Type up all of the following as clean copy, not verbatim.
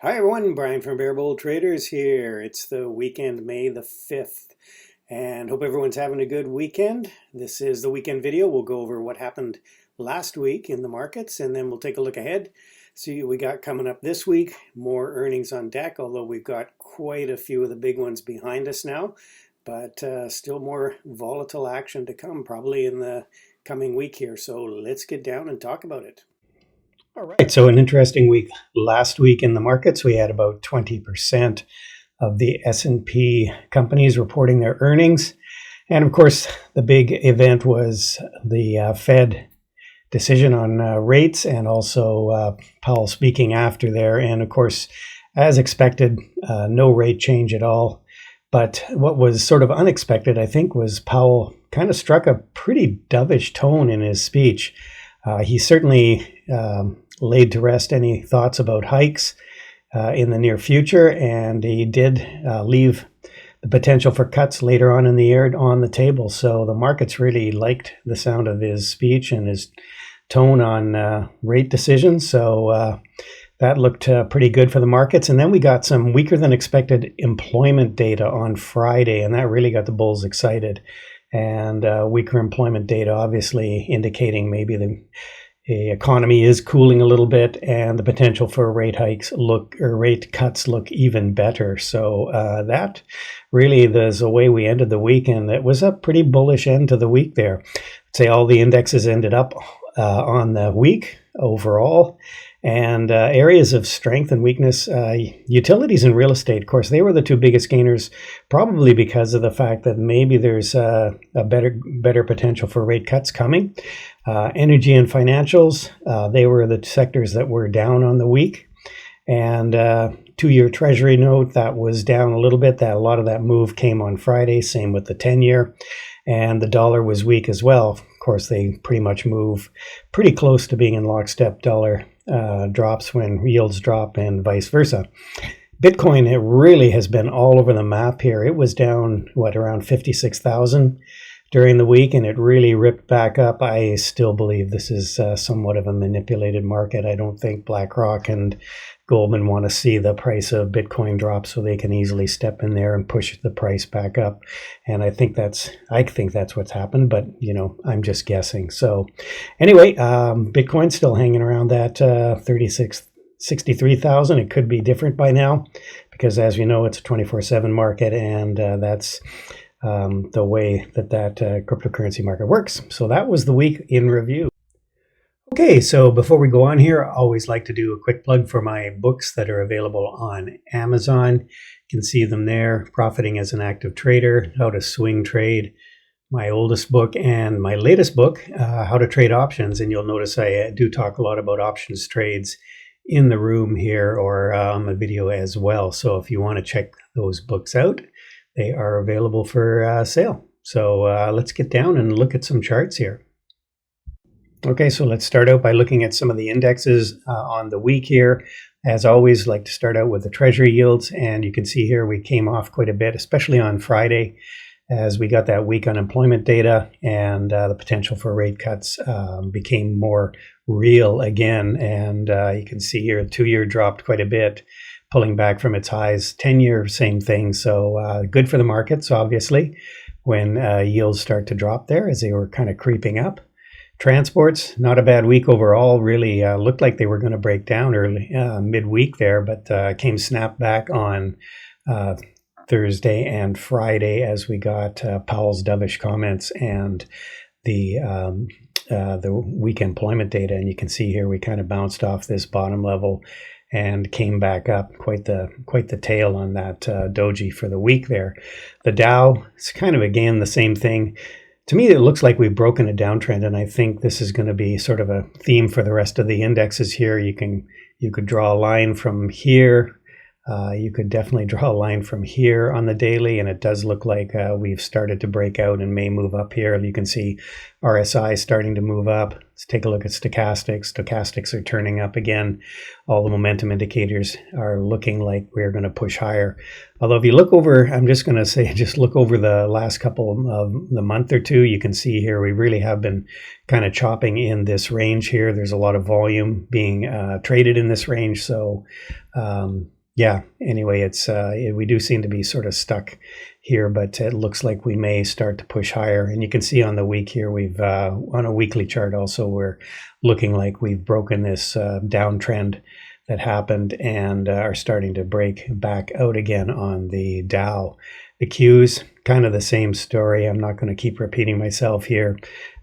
Hi everyone, Brian from Bear Bull Traders here. It's the weekend, May the 5th, and hope everyone's having a good weekend. This is the weekend video. We'll go over what happened last week in the markets, and then we'll take a look ahead. See what we got coming up this week. More earnings on deck, although we've got quite a few of the big ones behind us now, but still more volatile action to come probably in the coming week here. So let's get down and talk about it. All right, so an interesting week. Last week in the markets, we had about 20% of the S&P companies reporting their earnings. And of course, the big event was the Fed decision on rates, and also Powell speaking after there. And of course, as expected, no rate change at all. But what was sort of unexpected, I think, was Powell kind of struck a pretty dovish tone in his speech. He certainly laid to rest any thoughts about hikes in the near future, and he did leave the potential for cuts later on in the year on the table. So the markets really liked the sound of his speech and his tone on rate decisions. So that looked pretty good for the markets. And then we got some weaker than expected employment data on Friday, and that really got the bulls excited. And weaker employment data obviously indicating maybe the economy is cooling a little bit, and the potential for rate cuts look even better. So that really is the way we ended the week, and it was a pretty bullish end to the week there. I'd say all the indexes ended up on the week overall. And areas of strength and weakness, utilities and real estate, of course, they were the two biggest gainers, probably because of the fact that maybe there's a better potential for rate cuts coming. Energy and financials, they were the sectors that were down on the week. And two-year Treasury note, that was down a little bit. That a lot of that move came on Friday, same with the 10-year. And the dollar was weak as well. Of course, they pretty much move pretty close to being in lockstep. Dollar drops when yields drop, and vice versa. Bitcoin, it really has been all over the map here. It was down, around 56,000 during the week, and it really ripped back up. I still believe this is somewhat of a manipulated market. I don't think BlackRock and Goldman want to see the price of Bitcoin drop so they can easily step in there and push the price back up. And I think that's what's happened, but I'm just guessing. So anyway, Bitcoin's still hanging around that 63,000. It could be different by now because, as you know, it's a 24/7 market, and that's the way that cryptocurrency market works. So that was the week in review. Okay, so before we go on here, I always like to do a quick plug for my books that are available on Amazon. You can see them there, Profiting as an Active Trader, How to Swing Trade, my oldest book, and my latest book, How to Trade Options. And you'll notice I do talk a lot about options trades in the room here or on the video as well. So if you want to check those books out, they are available for sale. So let's get down and look at some charts here. Okay, so let's start out by looking at some of the indexes on the week here. As always, like to start out with the Treasury yields, and you can see here we came off quite a bit, especially on Friday, as we got that weak unemployment data, and the potential for rate cuts became more real again. And you can see here, 2-year dropped quite a bit, pulling back from its highs. 10-year, same thing. So good for the markets, obviously, when yields start to drop there, as they were kind of creeping up. Transports, not a bad week overall. Really looked like they were going to break down early midweek there, but came snap back on Thursday and Friday as we got Powell's dovish comments and the weak employment data. And you can see here we kind of bounced off this bottom level and came back up. Quite the tail on that doji for the week there. The Dow, it's kind of again the same thing. To me, it looks like we've broken a downtrend, and I think this is going to be sort of a theme for the rest of the indexes here. You could draw a line from here. You could definitely draw a line from here on the daily, and it does look like we've started to break out and may move up here. You can see RSI starting to move up. Let's take a look at stochastics. Stochastics are turning up again. All the momentum indicators are looking like we're going to push higher. Although if you look over, I'm just going to say, just look over the last couple of the month or two, you can see here we really have been kind of chopping in this range here. There's a lot of volume being traded in this range. So yeah, anyway, we do seem to be sort of stuck here, but it looks like we may start to push higher. And you can see on the week here, we've on a weekly chart also, we're looking like we've broken this downtrend that happened and are starting to break back out again on the Dow. The Qs, kind of the same story. I'm not going to keep repeating myself here.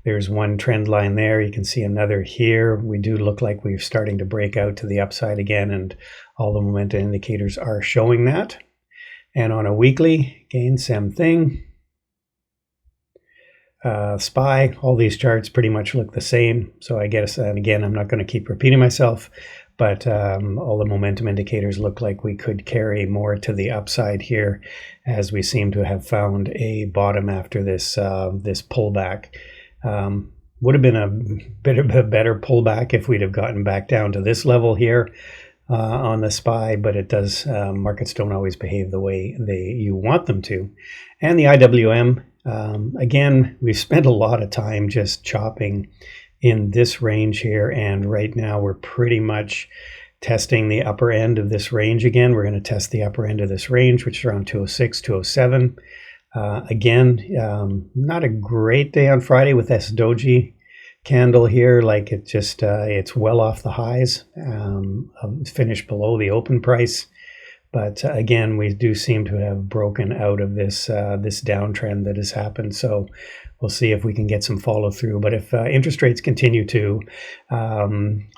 There's one trend line there. You can see another here. We do look like we're starting to break out to the upside again, and all the momentum indicators are showing that. And on a weekly, again, same thing. SPY, all these charts pretty much look the same. So I guess, and again, I'm not going to keep repeating myself, but all the momentum indicators look like we could carry more to the upside here, as we seem to have found a bottom after this this pullback. Would have been a bit of a better pullback if we'd have gotten back down to this level here on the SPY, but it does, markets don't always behave the way you want them to. And the IWM, again, we've spent a lot of time just chopping in this range here, and right now we're pretty much testing the upper end of this range again. We're going to test the upper end of this range, which is around 206, 207. Again, not a great day on Friday with this doji candle here. Like it just, it's well off the highs, finished below the open price. But again, we do seem to have broken out of this this downtrend that has happened. So we'll see if we can get some follow through. But if interest rates continue to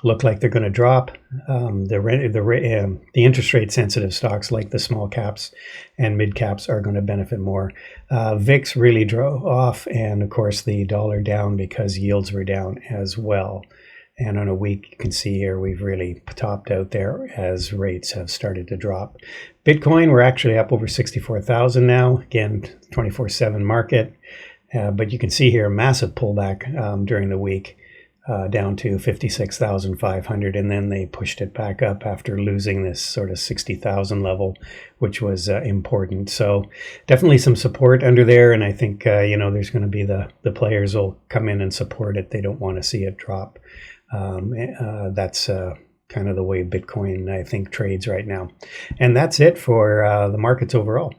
look like they're going to drop, the interest rate sensitive stocks like the small caps and mid caps are going to benefit more. VIX really drove off, and of course the dollar down because yields were down as well. And on a week, you can see here, we've really topped out there as rates have started to drop. Bitcoin, we're actually up over 64,000 now. Again, 24/7 market. But you can see here a massive pullback during the week, down to 56,500. And then they pushed it back up after losing this sort of 60,000 level, which was important. So definitely some support under there. And I think, there's going to be the players will come in and support it. They don't want to see it drop. That's kind of the way Bitcoin, I think, trades right now. And that's it for the markets overall.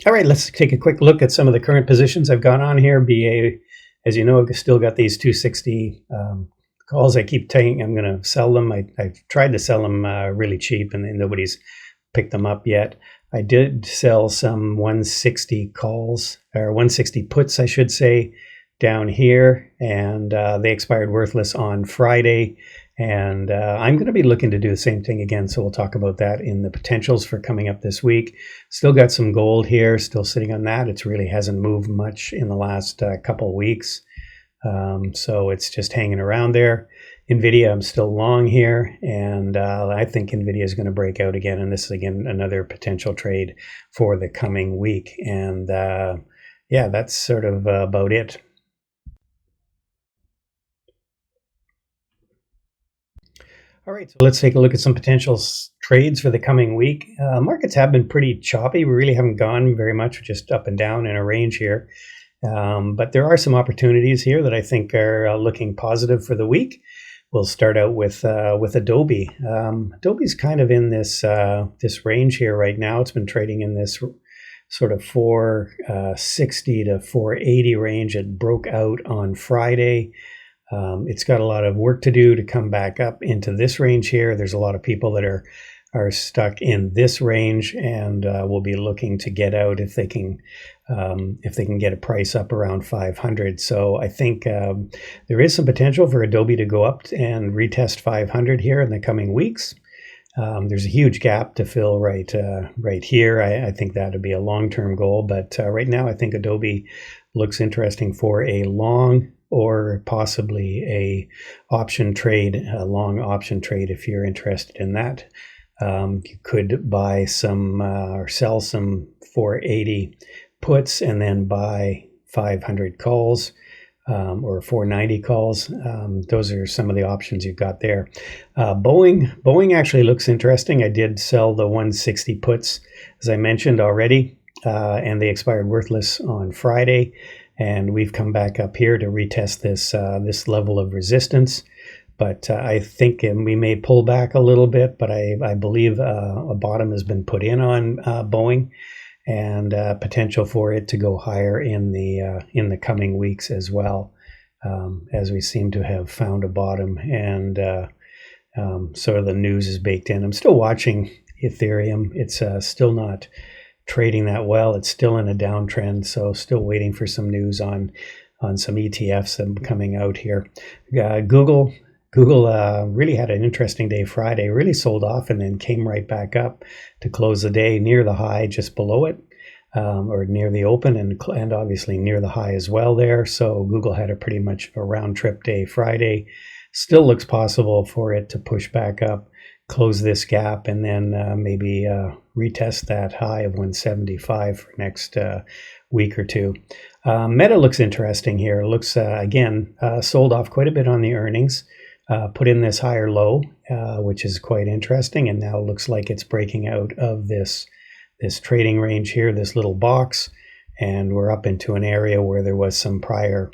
All right, let's take a quick look at some of the current positions I've got on here. BA, as you know, I've still got these 260 calls. I keep saying I'm going to sell them. I've tried to sell them really cheap, and nobody's picked them up yet. I did sell some 160 calls, or 160 puts, I should say, down here, and they expired worthless on Friday. And I'm going to be looking to do the same thing again, so we'll talk about that in the potentials for coming up this week. Still got some gold here, still sitting on that. It really hasn't moved much in the last couple of weeks, so it's just hanging around there. NVIDIA, I'm still long here, and I think NVIDIA is going to break out again, and this is, again, another potential trade for the coming week. And yeah, that's sort of about it. All right, so let's take a look at some potential trades for the coming week. Markets have been pretty choppy. We really haven't gone very much, just up and down in a range here. But there are some opportunities here that I think are looking positive for the week. We'll start out with Adobe. Adobe's kind of in this this range here right now. It's been trading in this sort of 460 to 480 range. It broke out on Friday. It's got a lot of work to do to come back up into this range here. There's a lot of people that are stuck in this range, and will be looking to get out if they can get a price up around 500. So I think there is some potential for Adobe to go up and retest 500 here in the coming weeks. There's a huge gap to fill right here. I think that would be a long-term goal, but right now I think Adobe looks interesting for a long or possibly a option trade, a long option trade if you're interested in that. You could buy some or sell some 480 puts and then buy 500 calls or 490 calls. Those are some of the options you've got there. Boeing actually looks interesting. I did sell the 160 puts, as I mentioned already, and they expired worthless on Friday. And we've come back up here to retest this this level of resistance. but I think we may pull back a little bit, but I believe a bottom has been put in on Boeing, and potential for it to go higher in the coming weeks as well, as we seem to have found a bottom, and sort of the news is baked in. I'm still watching Ethereum. It's still not trading that well. It's still in a downtrend, so still waiting for some news on some ETFs that are coming out here. Google really had an interesting day Friday, really sold off and then came right back up to close the day near the high, just below it, or near the open, and obviously near the high as well there. So Google had a pretty much a round trip day Friday. Still looks possible for it to push back up, close this gap, and then maybe retest that high of 175 for next week or two. Meta looks interesting here. It looks, again, sold off quite a bit on the earnings, put in this higher low, which is quite interesting, and now looks like it's breaking out of this trading range here, this little box, and we're up into an area where there was some prior,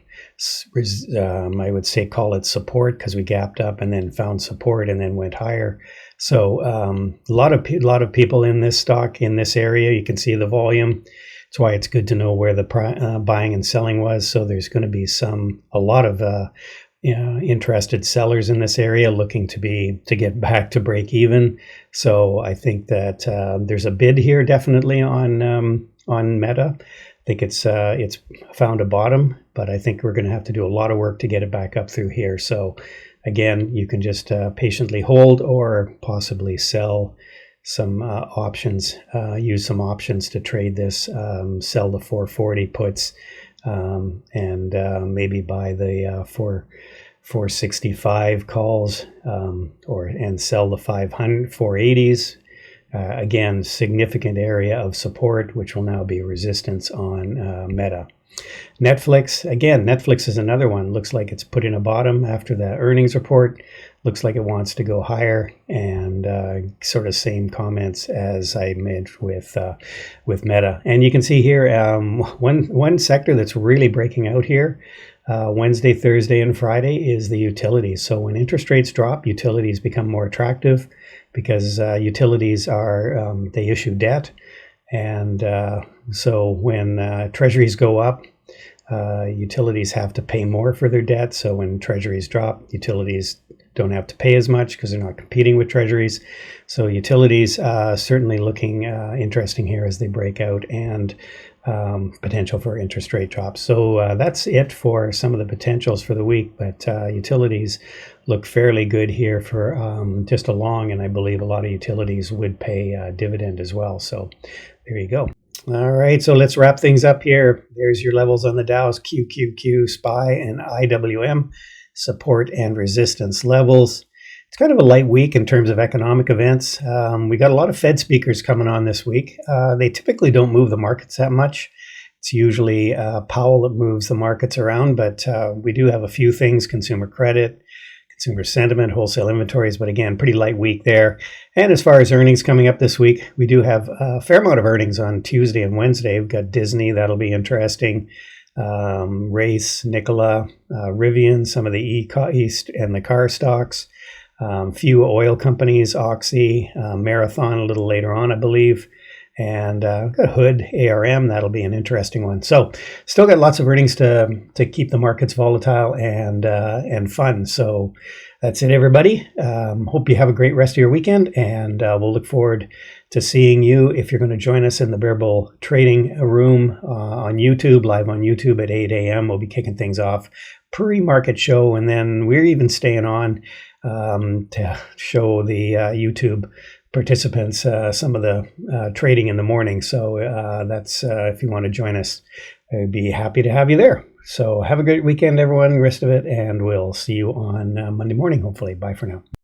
I would say call it support, because we gapped up and then found support and then went higher. So a lot of people in this stock in this area. You can see the volume. That's why it's good to know where the buying and selling was. So there's going to be a lot of interested sellers in this area looking to get back to break even. So I think that there's a bid here definitely on Meta. I think it's found a bottom, but I think we're going to have to do a lot of work to get it back up through here. So again, you can just patiently hold or possibly sell some options, use some options to trade this, sell the 440 puts, and maybe buy the 465 calls, and sell the 480s. Again, significant area of support, which will now be resistance on Meta. Netflix is another one. Looks like it's put in a bottom after the earnings report. Looks like it wants to go higher, and sort of same comments as I made with Meta. And you can see here one sector that's really breaking out here. Wednesday, Thursday, and Friday is the utilities. So when interest rates drop, utilities become more attractive, because utilities they issue debt, and so when treasuries go up, utilities have to pay more for their debt. So when treasuries drop, utilities don't have to pay as much because they're not competing with treasuries. So utilities certainly looking interesting here as they break out, and potential for interest rate drops. So that's it for some of the potentials for the week, but utilities look fairly good here for just a long, and I believe a lot of utilities would pay a dividend as well. So there you go. All right, so let's wrap things up here. There's your levels on the Dow's, QQQ, SPY, and IWM, support and resistance levels. It's kind of a light week in terms of economic events. We got a lot of Fed speakers coming on this week. They typically don't move the markets that much. It's usually Powell that moves the markets around, but we do have a few things: consumer credit, consumer sentiment, wholesale inventories, but again, pretty light week there. And as far as earnings coming up this week, we do have a fair amount of earnings on Tuesday and Wednesday. We've got Disney, that'll be interesting. Race, Nikola, Rivian, some of the East and the car stocks. Few oil companies, Oxy, Marathon a little later on, I believe. And we've got Hood, ARM, that'll be an interesting one. So still got lots of earnings to keep the markets volatile and fun. So that's it, everybody. Hope you have a great rest of your weekend, and we'll look forward to seeing you if you're going to join us in the Bear Bull Trading Room on YouTube, live on YouTube at 8 a.m. We'll be kicking things off pre-market show, and then we're even staying on to show the YouTube participants some of the trading in the morning. So that's if you want to join us, I'd be happy to have you there. So have a great weekend, everyone, the rest of it, and we'll see you on Monday morning, hopefully. Bye for now.